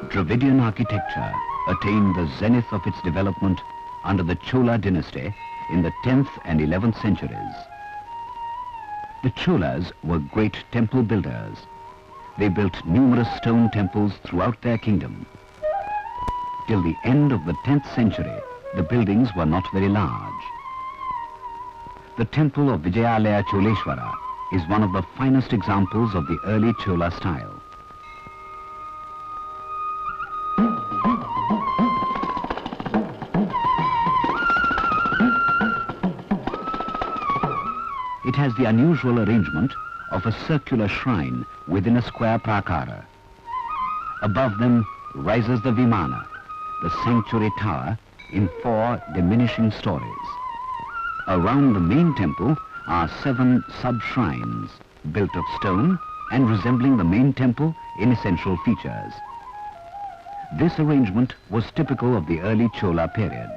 Dravidian architecture attained the zenith of its development under the Chola dynasty in the 10th and 11th centuries. The Cholas were great temple builders. They built numerous stone temples throughout their kingdom. Till the end of the 10th century, the buildings were not very large. The temple of Vijayalaya Choleshwara is one of the finest examples of the early Chola style. It has the unusual arrangement of a circular shrine within a square prakara. Above them rises the Vimana, the sanctuary tower, in 4 diminishing stories. Around the main temple are 7 sub-shrines, built of stone and resembling the main temple in essential features. This arrangement was typical of the early Chola period.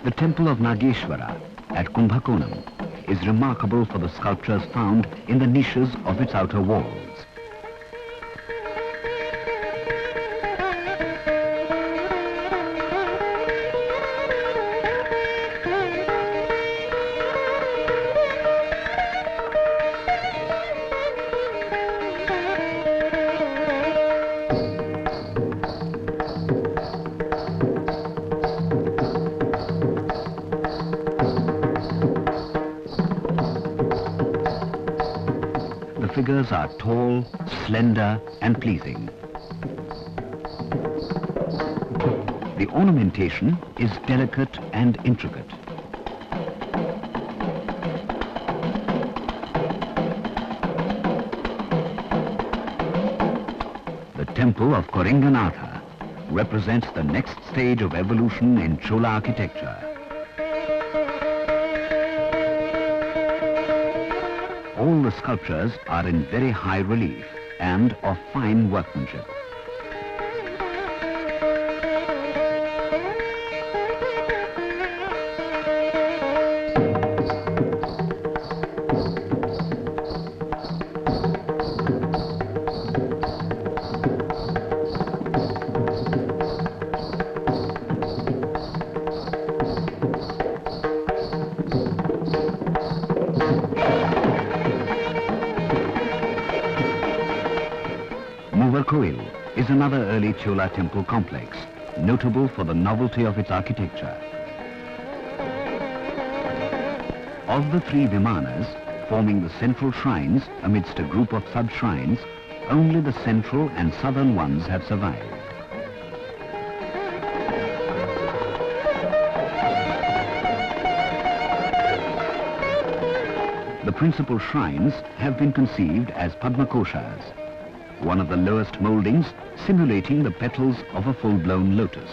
The temple of Nageshwara at Kumbhakonam is remarkable for the sculptures found in the niches of its outer walls. The figures are tall, slender and pleasing. The ornamentation is delicate and intricate. The temple of Koringanatha represents the next stage of evolution in Chola architecture. All the sculptures are in very high relief and of fine workmanship. Koil is another early Chola temple complex, notable for the novelty of its architecture. Of the 3 Vimanas, forming the central shrines amidst a group of sub-shrines, only the central and southern ones have survived. The principal shrines have been conceived as Padmakoshas, one of the lowest mouldings simulating the petals of a full-blown lotus.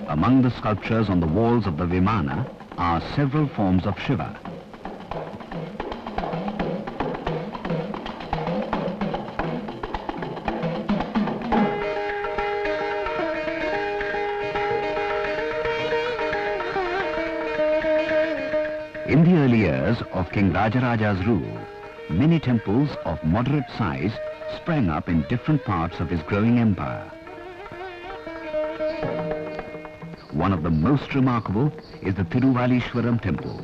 Among the sculptures on the walls of the Vimana are several forms of Shiva. In the early years of King Rajaraja's rule, many temples of moderate size sprang up in different parts of his growing empire. One of the most remarkable is the Tiruvalishwaram temple.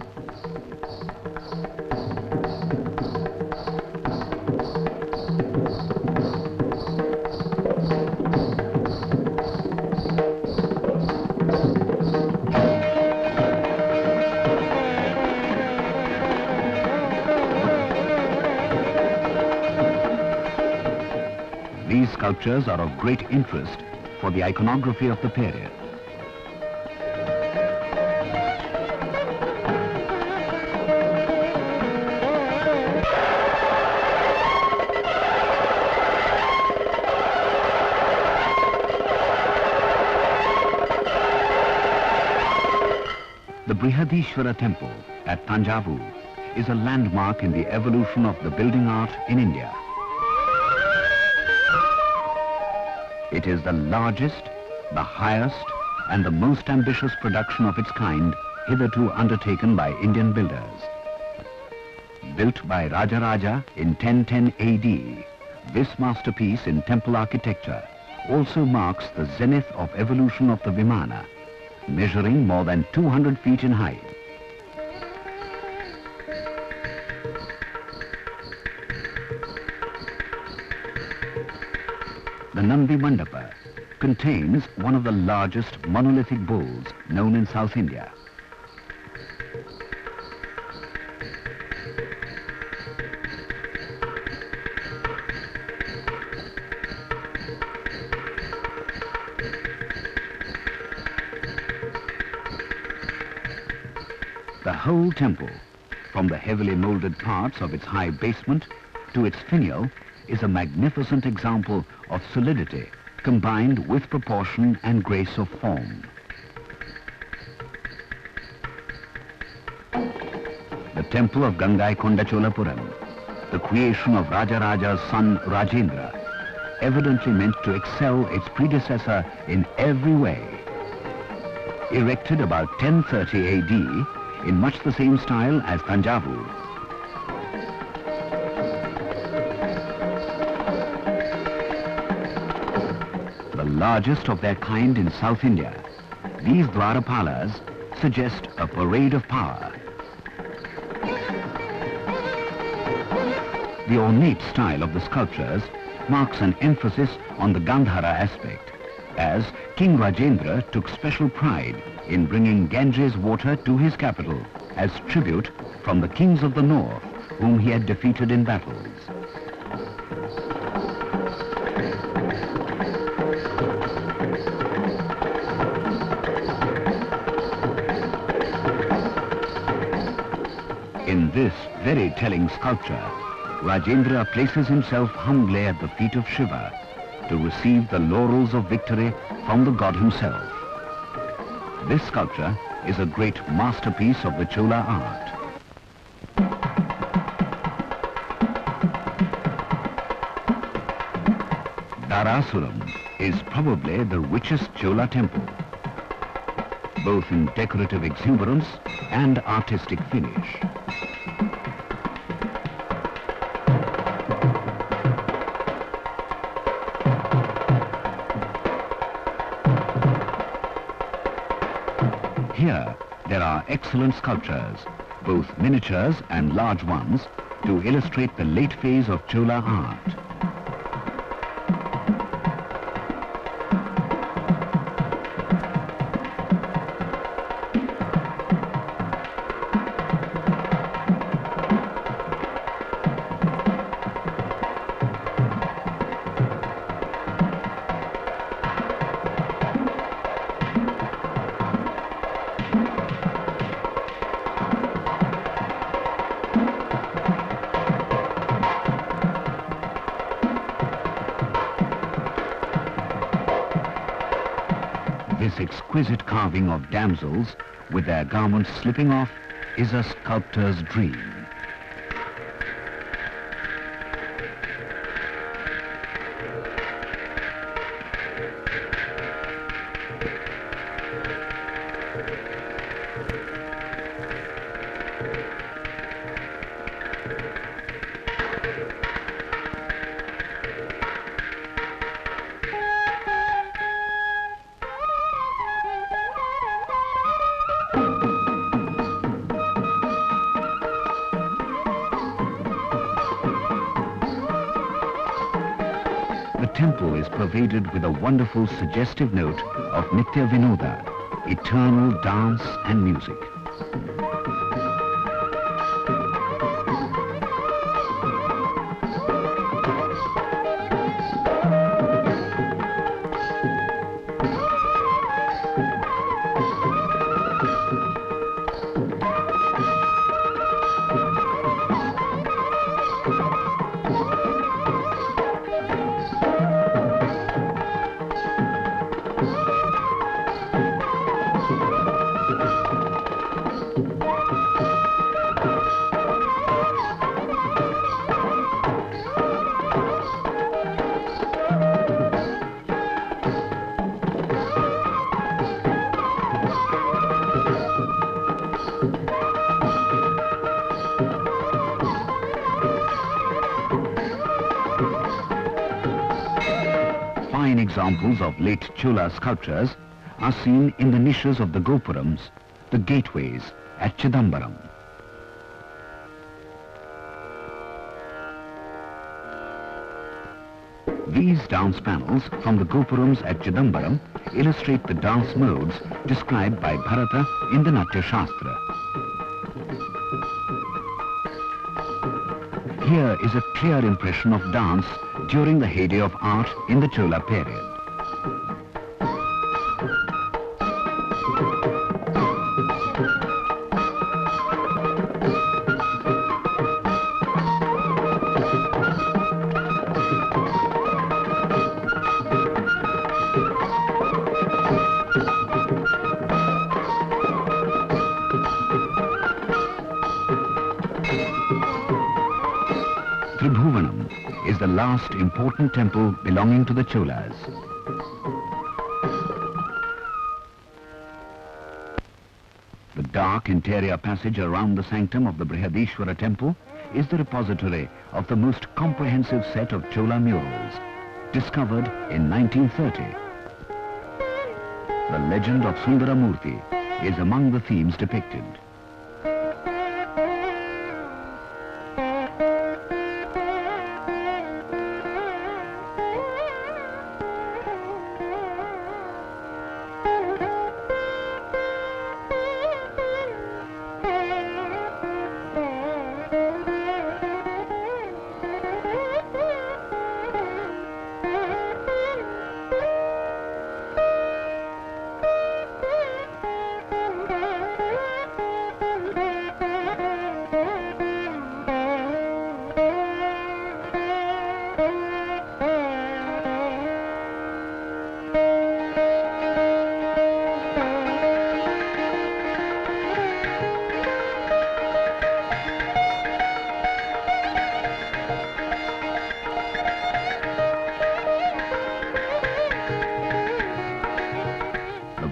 These sculptures are of great interest for the iconography of the period. Brihadishvara temple at Tanjavur is a landmark in the evolution of the building art in India. It is the largest, the highest and the most ambitious production of its kind hitherto undertaken by Indian builders. Built by Rajaraja in 1010 AD, this masterpiece in temple architecture also marks the zenith of evolution of the Vimana, measuring more than 200 feet in height. The Nandi Mandapa contains one of the largest monolithic bulls known in South India. The whole temple, from the heavily molded parts of its high basement to its finial, is a magnificent example of solidity combined with proportion and grace of form. The temple of Gangaikonda Cholapuram, the creation of Rajaraja's son Rajendra, evidently meant to excel its predecessor in every way. Erected about 1030 AD, in much the same style as Tanjavur. The largest of their kind in South India, these Dwarapalas suggest a parade of power. The ornate style of the sculptures marks an emphasis on the Gandhara aspect, as King Rajendra took special pride in bringing Ganges water to his capital as tribute from the kings of the north whom he had defeated in battles. In this very telling sculpture, Rajendra places himself humbly at the feet of Shiva to receive the laurels of victory from the god himself. This sculpture is a great masterpiece of the Chola art. Darasuram is probably the richest Chola temple, both in decorative exuberance and artistic finish. Here, there are excellent sculptures, both miniatures and large ones, to illustrate the late phase of Chola art. This exquisite carving of damsels with their garments slipping off is a sculptor's dream. The temple is pervaded with a wonderful suggestive note of Nitya Vinoda, eternal dance and music. examples of late Chola sculptures are seen in the niches of the gopurams, the gateways at Chidambaram. These dance panels from the gopurams at Chidambaram illustrate the dance modes described by Bharata in the Natya Shastra. Here is a clear impression of dance during the heyday of art in the Chola period. Is the last important temple belonging to the Cholas. The dark interior passage around the sanctum of the Brihadishwara temple is the repository of the most comprehensive set of Chola murals, discovered in 1930. The legend of Sundaramurthy is among the themes depicted.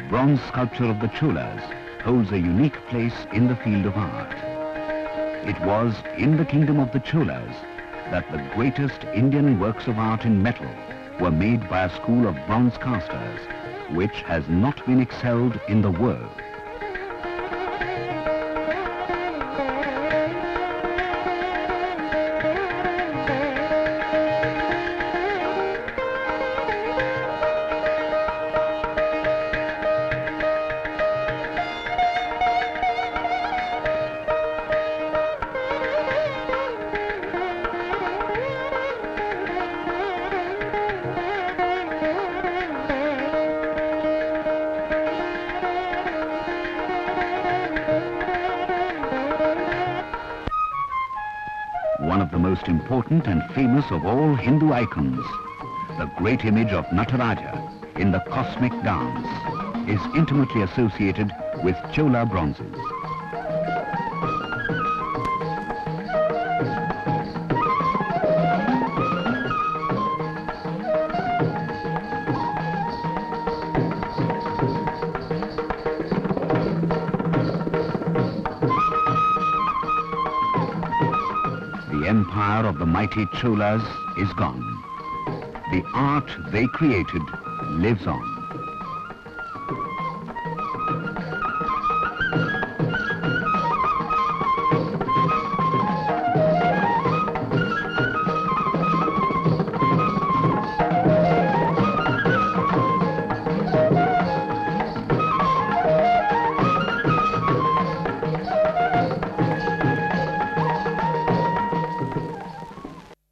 Bronze sculpture of the Cholas holds a unique place in the field of art. It was in the kingdom of the Cholas that the greatest Indian works of art in metal were made by a school of bronze casters, which has not been excelled in the world. One of the most important and famous of all Hindu icons, the great image of Nataraja in the cosmic dance, is intimately associated with Chola bronzes. The empire of the mighty Cholas is gone. The art they created lives on.